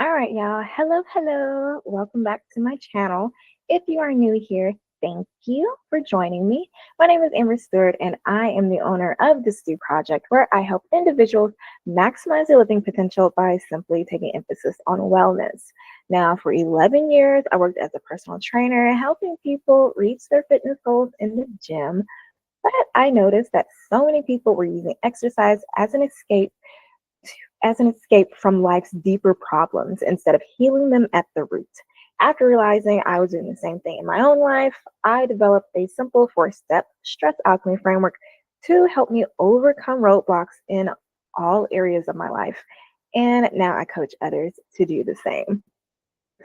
All right, y'all. Hello, hello. Welcome back to my channel. If you are new here, thank you for joining me. My name is Amber Stewart, and I am the owner of the Stew Project, where I help individuals maximize their living potential by simply taking emphasis on wellness. Now, for 11 years, I worked as a personal trainer, helping people reach their fitness goals in the gym. But I noticed that so many people were using exercise as an escape from life's deeper problems instead of healing them at the root. After realizing I was doing the same thing in my own life, I developed a simple 4-step stress alchemy framework to help me overcome roadblocks in all areas of my life. And now I coach others to do the same.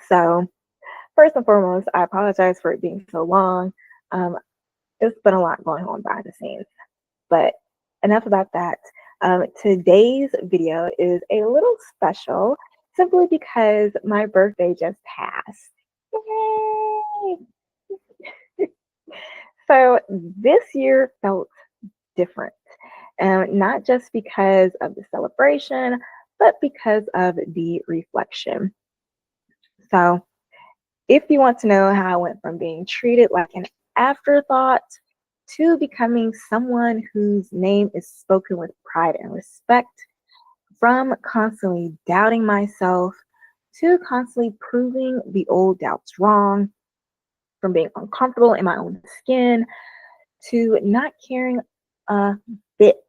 So, first and foremost, I apologize for it being so long. Um, it's been a lot going on behind the scenes. But enough about that. Today's video is a little special simply because my birthday just passed. Yay! So this year felt different, not just because of the celebration, but because of the reflection. So if you want to know how I went from being treated like an afterthought to becoming someone whose name is spoken with pride and respect, from constantly doubting myself to constantly proving the old doubts wrong, from being uncomfortable in my own skin to not caring a bit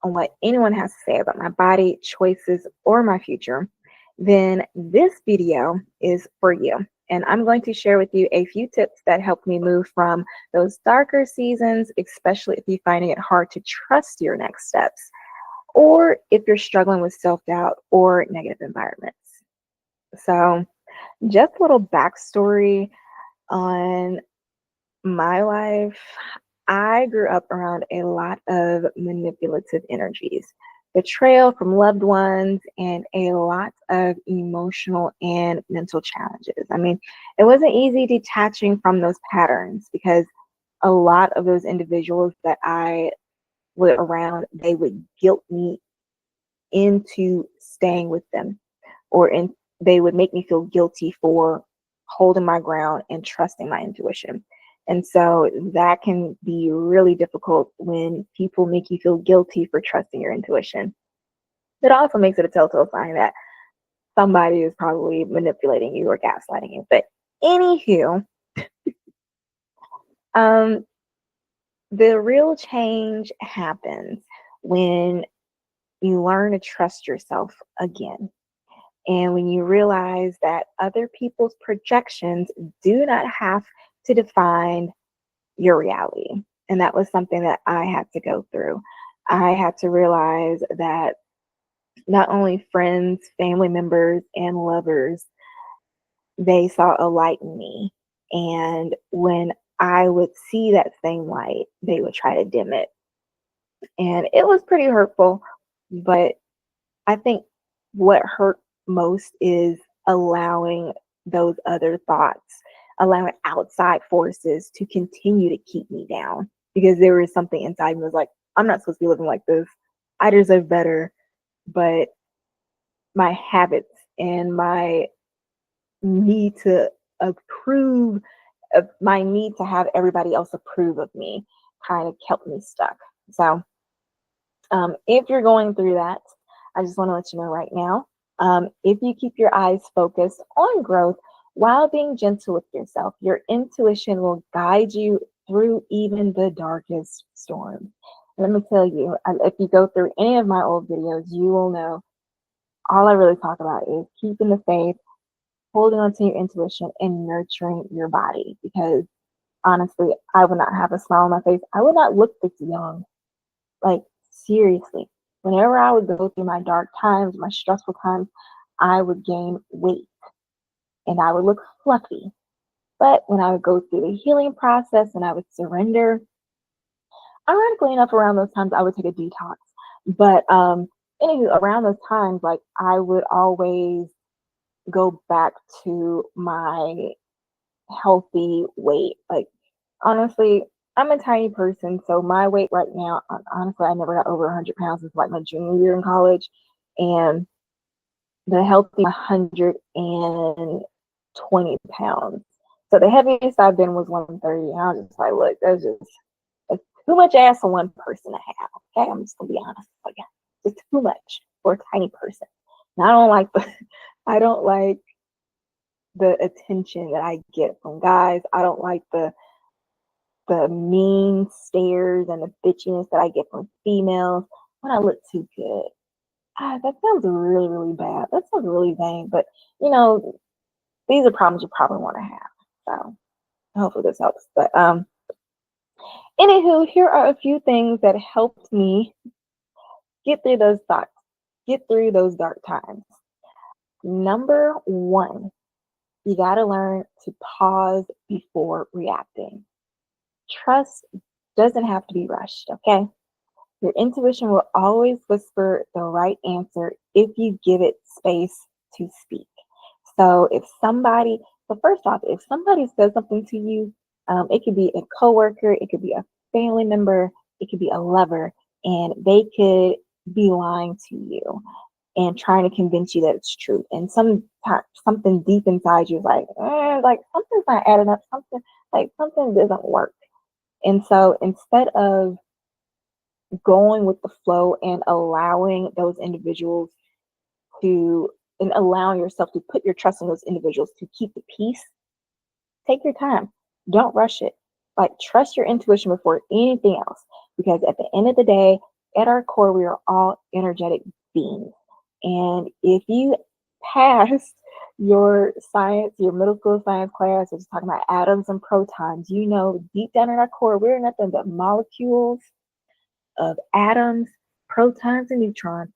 on what anyone has to say about my body, choices, or my future, then this video is for you. And I'm going to share with you a few tips that helped me move from those darker seasons, especially if you're finding it hard to trust your next steps, or if you're struggling with self-doubt or negative environments. So just a little backstory on my life. I grew up around a lot of manipulative energies, betrayal from loved ones, and a lot of emotional and mental challenges. I mean, it wasn't easy detaching from those patterns because a lot of those individuals that I was around, they would guilt me into staying with them, they would make me feel guilty for holding my ground and trusting my intuition. And so that can be really difficult when people make you feel guilty for trusting your intuition. It also makes it a telltale sign that somebody is probably manipulating you or gaslighting you. But anywho, the real change happens when you learn to trust yourself again. And when you realize that other people's projections do not have to define your reality. And that was something that I had to go through. I had to realize that not only friends, family members, and lovers, they saw a light in me. And when I would see that same light, they would try to dim it. And it was pretty hurtful. But I think what hurt most is allowing those other thoughts, allowing outside forces to continue to keep me down, because there was something inside me that was like, I'm not supposed to be living like this. I deserve better. But my habits and my need to approve of my need to have everybody else approve of me kind of kept me stuck. So if you're going through that, I just want to let you know right now, if you keep your eyes focused on growth while being gentle with yourself, your intuition will guide you through even the darkest storms. Let me tell you, if you go through any of my old videos, you will know all I really talk about is keeping the faith, holding on to your intuition, and nurturing your body. Because honestly, I would not have a smile on my face. I would not look this young. Like, seriously. Whenever I would go through my dark times, my stressful times, I would gain weight and I would look fluffy. But when I would go through the healing process and I would surrender, ironically enough, around those times I would take a detox. But anywho, around those times, like, I would always go back to my healthy weight. Like, honestly, I'm a tiny person, so my weight right now, honestly, I never got over 100 pounds since like my junior year in college. And the healthy 120 pounds. So the heaviest I've been was 130. And I was just like, look, that's too much ass for one person to have. Okay, I'm just gonna be honest with you. It's too much for a tiny person. And I don't like the attention that I get from guys. I don't like the mean stares and the bitchiness that I get from females when I look too good. That sounds really, really bad. That sounds really vain, but these are problems you probably want to have. So hopefully this helps. But anywho, here are a few things that helped me get through those thoughts, get through those dark times. Number one, you got to learn to pause before reacting. Trust doesn't have to be rushed, okay? Your intuition will always whisper the right answer if you give it space to speak. So first off, if somebody says something to you, it could be a coworker, it could be a family member, it could be a lover, and they could be lying to you and trying to convince you that it's true. And sometimes something deep inside you is like something's not adding up, something doesn't work. And so instead of going with the flow and allowing those individuals and allowing yourself to put your trust in those individuals to keep the peace, take your time. Don't rush it. Trust your intuition before anything else. Because at the end of the day, at our core, we are all energetic beings. And if you passed your middle school science class, which is talking about atoms and protons, deep down in our core, we're nothing but molecules of atoms, protons, and neutrons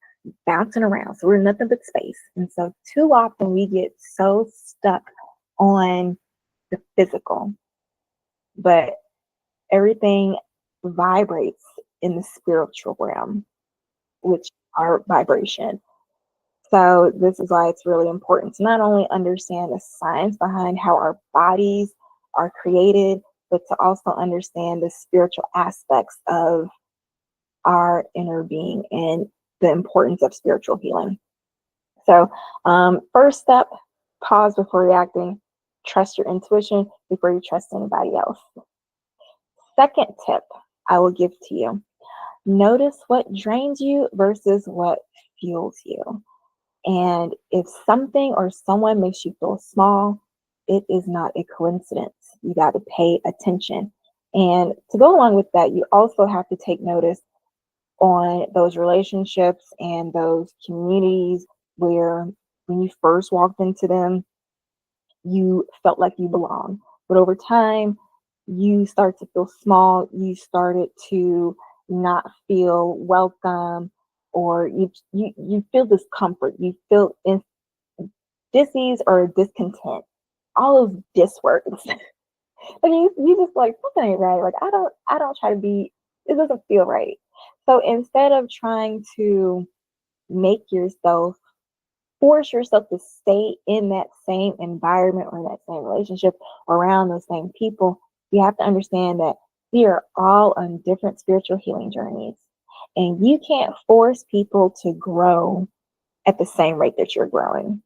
bouncing around. So we're nothing but space. And so too often we get so stuck on the physical, but everything vibrates in the spiritual realm, which are vibration. So this is why it's really important to not only understand the science behind how our bodies are created, but to also understand the spiritual aspects of our inner being and the importance of spiritual healing. So first step, pause before reacting. Trust your intuition before you trust anybody else. Second tip I will give to you. Notice what drains you versus what fuels you. And if something or someone makes you feel small, it is not a coincidence. You got to pay attention. And to go along with that, you also have to take notice on those relationships and those communities where when you first walked into them, you felt like you belong. But over time, you start to feel small. You started to not feel welcome, or you feel discomfort. You feel dis-ease or discontent. All those dis words. you just something ain't right. I don't try to be. It doesn't feel right. So instead of trying to force yourself to stay in that same environment or in that same relationship or around those same people, you have to understand that we are all on different spiritual healing journeys. And you can't force people to grow at the same rate that you're growing.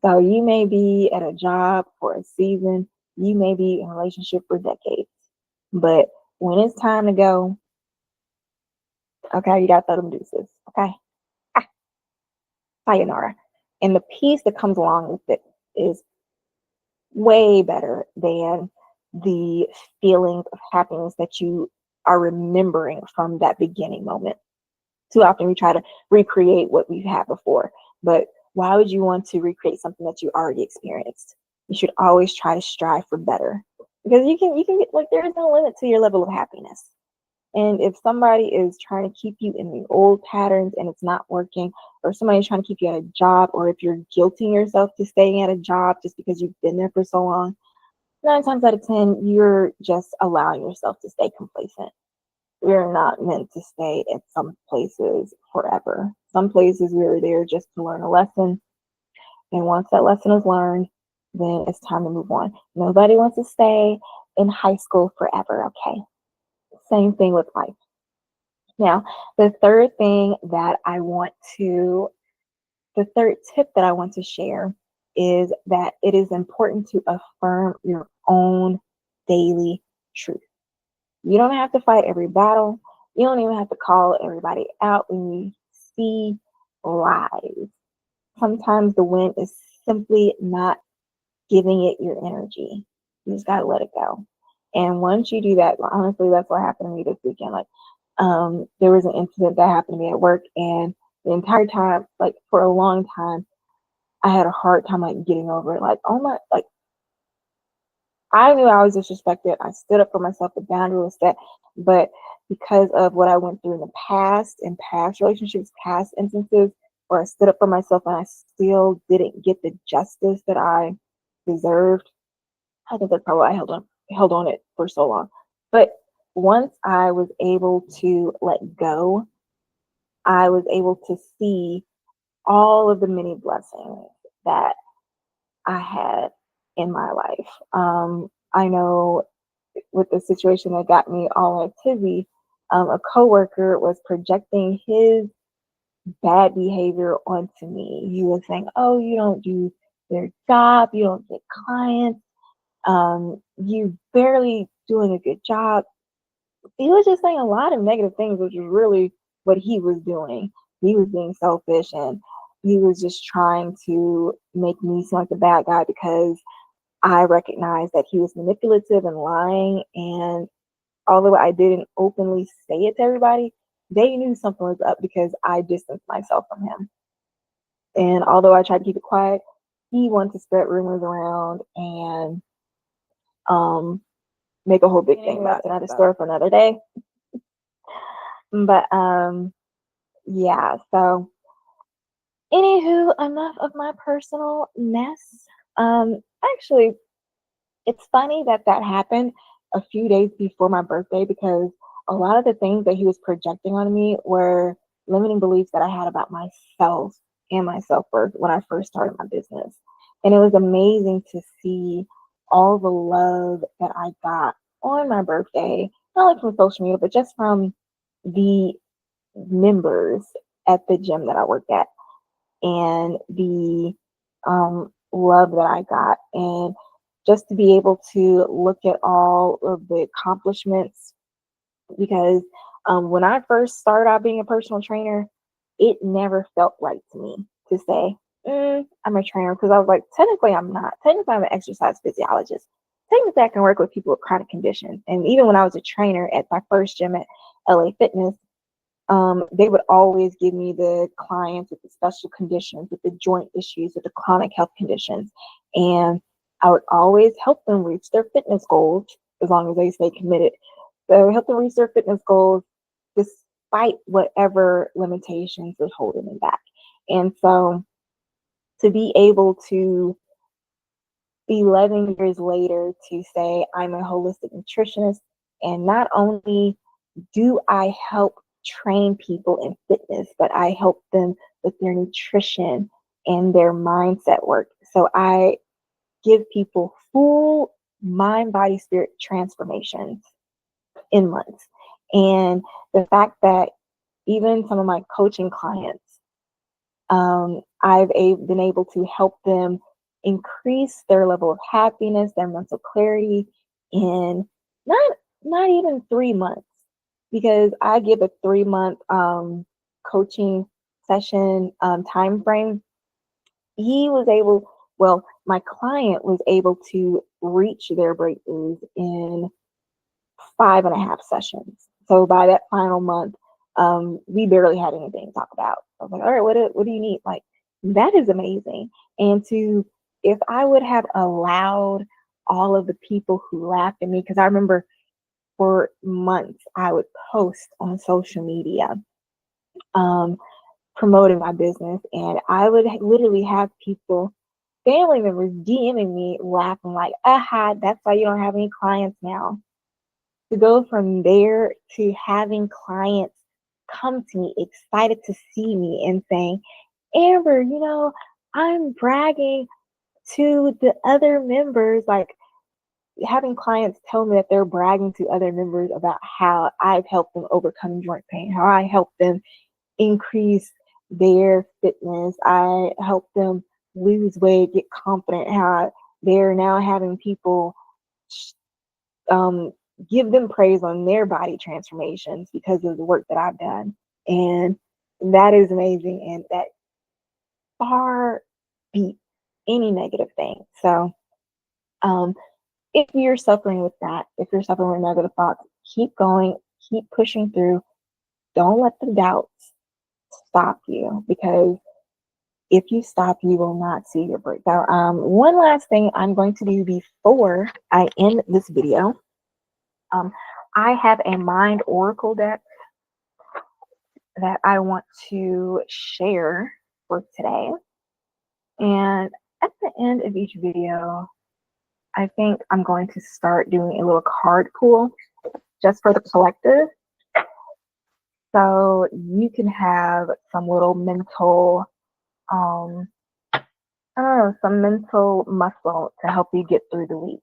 So you may be at a job for a season, you may be in a relationship for decades. But when it's time to go, okay, you got to throw them deuces. Okay. Sayonara. And the peace that comes along with it is way better than the feelings of happiness that you are remembering from that beginning moment. Too often we try to recreate what we've had before, but why would you want to recreate something that you already experienced? You should always try to strive for better, because you can get there is no limit to your level of happiness. And if somebody is trying to keep you in the old patterns and it's not working, or somebody's trying to keep you at a job, or if you're guilting yourself to staying at a job just because you've been there for so long, 9 times out of 10, you're just allowing yourself to stay complacent. We're not meant to stay at some places forever. Some places we're there just to learn a lesson. And once that lesson is learned, then it's time to move on. Nobody wants to stay in high school forever, okay? Same thing with life. Now, the third thing that I want to The third tip that I want to share is that it is important to affirm your own daily truth. You don't have to fight every battle. You don't even have to call everybody out when you see lies. Sometimes the win is simply not giving it your energy. You just gotta let it go. And once you do that, honestly, that's what happened to me this weekend. Like, there was an incident that happened to me at work, and the entire time, like for a long time, I had a hard time like getting over it. Like, oh my, like I knew I was disrespected. I stood up for myself. The boundary was set, but because of what I went through in the past, in past relationships, past instances, where I stood up for myself and I still didn't get the justice that I deserved, I think that's probably why I held on it for so long. But once I was able to let go, I was able to see all of the many blessings that I had in my life. I know with the situation that got me all in a tizzy, a coworker was projecting his bad behavior onto me. He was saying, "Oh, you don't do their job, you don't get clients, you barely doing a good job." He was just saying a lot of negative things, which is really what he was doing. He was being selfish, and he was just trying to make me seem like the bad guy because I recognized that he was manipulative and lying. And although I didn't openly say it to everybody, they knew something was up because I distanced myself from him. And although I tried to keep it quiet, he wanted to spread rumors around and um, make a whole big thing about it. Another story for another day. But yeah, so anywho, enough of my personal mess. Actually, it's funny that that happened a few days before my birthday because a lot of the things that he was projecting on me were limiting beliefs that I had about myself and my self-worth when I first started my business. And it was amazing to see all the love that I got on my birthday, not only from social media, but just from the members at the gym that I work at, and the love that I got. And just to be able to look at all of the accomplishments, because when I first started out being a personal trainer, it never felt right to me to say, I'm a trainer, because I was like, technically, I'm not. Technically, I'm an exercise physiologist. Technically, I can work with people with chronic conditions. And even when I was a trainer at my first gym at LA Fitness, they would always give me the clients with the special conditions, with the joint issues, with the chronic health conditions. And I would always help them reach their fitness goals as long as they stay committed. So I would help them reach their fitness goals despite whatever limitations was holding them back. And so to be able to 11 years later to say I'm a holistic nutritionist, and not only do I help train people in fitness, but I help them with their nutrition and their mindset work. So I give people full mind, body, spirit transformations in months. And the fact that even some of my coaching clients, I've been able to help them increase their level of happiness, their mental clarity in not even 3 months, because I give a 3 month coaching session time frame. He was able, well, my client was able to reach their breakthroughs in 5.5 sessions. So by that final month, we barely had anything to talk about. I was like, all right, what do you need? Like, that is amazing. And if I would have allowed all of the people who laughed at me, because I remember for months I would post on social media promoting my business, and I would literally have people, family members, DMing me laughing like, aha, that's why you don't have any clients now. To go from there to having clients come to me excited to see me and saying, Amber, I'm bragging to the other members, like having clients tell me that they're bragging to other members about how I've helped them overcome joint pain, how I helped them increase their fitness. I help them lose weight, get confident. How they're now having people um, give them praise on their body transformations because of the work that I've done. And that is amazing. And that far beats any negative thing. So, if you're suffering with that, if you're suffering with negative thoughts, keep going, keep pushing through. Don't let the doubts stop you, because if you stop, you will not see your breakthrough. One last thing I'm going to do before I end this video. I have a mind oracle deck that I want to share for today. And at the end of each video, I think I'm going to start doing a little card pool just for the collective. So you can have some little mental, I don't know, some mental muscle to help you get through the week.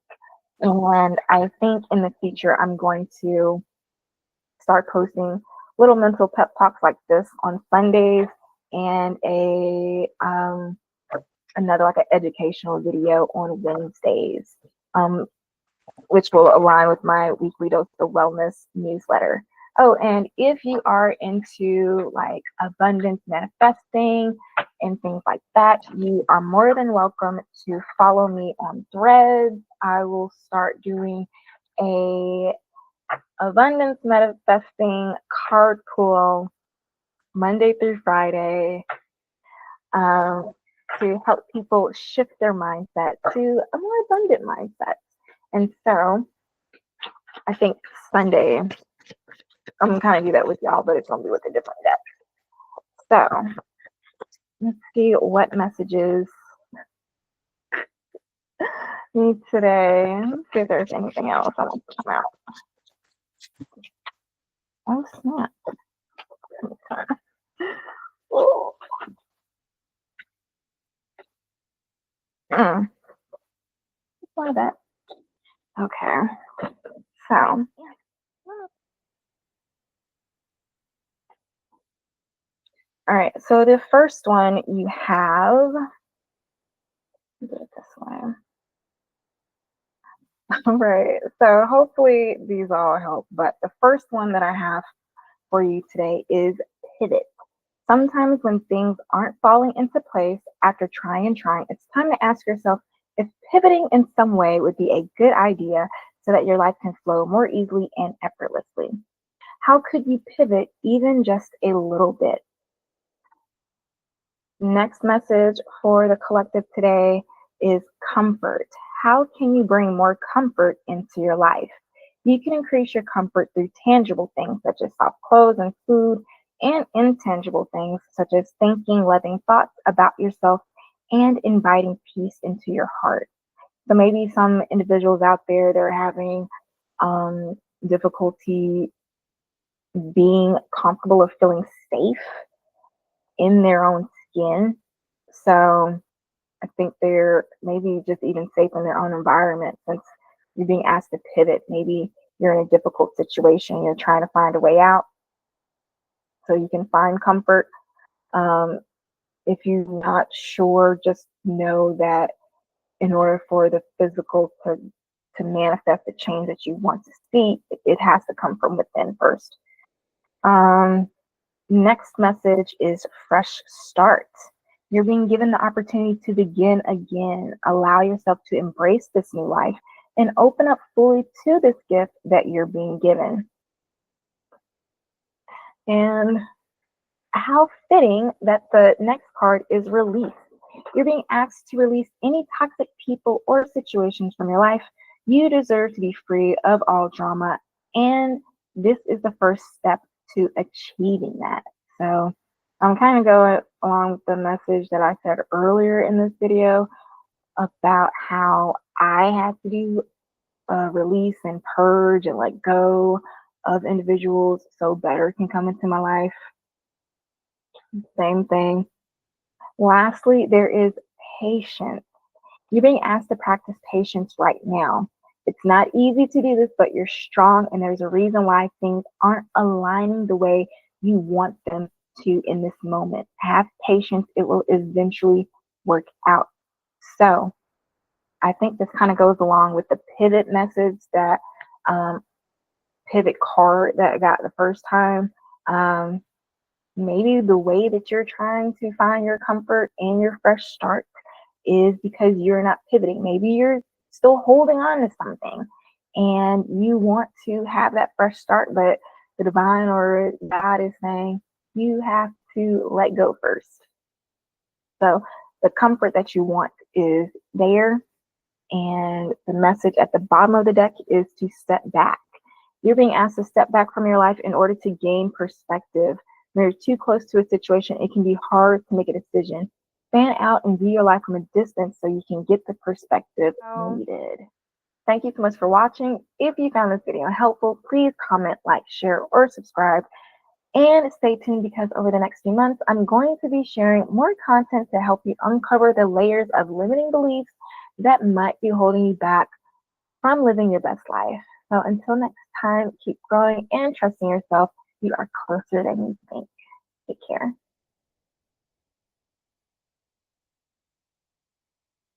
And I think in the future, I'm going to start posting little mental pep talks like this on Sundays, and another like an educational video on Wednesdays, which will align with my weekly dose of wellness newsletter. Oh, and if you are into like abundance manifesting and things like that, you are more than welcome to follow me on Threads. I will start doing a abundance manifesting card pool Monday through Friday, to help people shift their mindset to a more abundant mindset. And so I think Sunday, I'm gonna kind of do that with y'all, but it's gonna be with a different deck. So let's see what messages need today. Let's see if there's anything else I want to come out. Oh snap. Oh. Why that? Okay. So all right, so the first one you have, do it this way. All right, so hopefully these all help, but the first one that I have for you today is pivot. Sometimes when things aren't falling into place after trying and trying, it's time to ask yourself if pivoting in some way would be a good idea so that your life can flow more easily and effortlessly. How could you pivot even just a little bit? Next message for the collective today is comfort. How can you bring more comfort into your life? You can increase your comfort through tangible things such as soft clothes and food, and intangible things such as thinking loving thoughts about yourself and inviting peace into your heart. So maybe some individuals out there, they're having difficulty being comfortable or feeling safe in their own skin. So I think they're maybe just even safe in their own environment, since you're being asked to pivot. Maybe you're in a difficult situation, you're trying to find a way out so you can find comfort. If you're not sure, just know that in order for the physical to manifest the change that you want to see, it has to come from within first. Next message is fresh start. You're being given the opportunity to begin again. Allow yourself to embrace this new life and open up fully to this gift that you're being given. And how fitting that the next card is release. You're being asked to release any toxic people or situations from your life. You deserve to be free of all drama, and this is the first step to achieving that. So I'm kind of going along with the message that I said earlier in this video about how I had to do release and purge and let go of individuals so better can come into my life. Same thing. Lastly, there is patience. You're being asked to practice patience right now. It's not easy to do this, but you're strong, and there's a reason why things aren't aligning the way you want them to in this moment. Have patience, it will eventually work out. So I think this kind of goes along with the pivot message that um, pivot card that I got the first time. Um, Maybe the way that you're trying to find your comfort and your fresh start is because you're not pivoting. Maybe you're still holding on to something and you want to have that fresh start, but the divine or God is saying you have to let go first. So the comfort that you want is there, and the message at the bottom of the deck is to step back. You're being asked to step back from your life in order to gain perspective. When you're too close to a situation, it can be hard to make a decision. Fan out and view your life from a distance so you can get the perspective needed. Thank you so much for watching. If you found this video helpful, please comment, like, share, or subscribe. And stay tuned because over the next few months, I'm going to be sharing more content to help you uncover the layers of limiting beliefs that might be holding you back from living your best life. So until next time, keep growing and trusting yourself. You are closer than you think. Take care.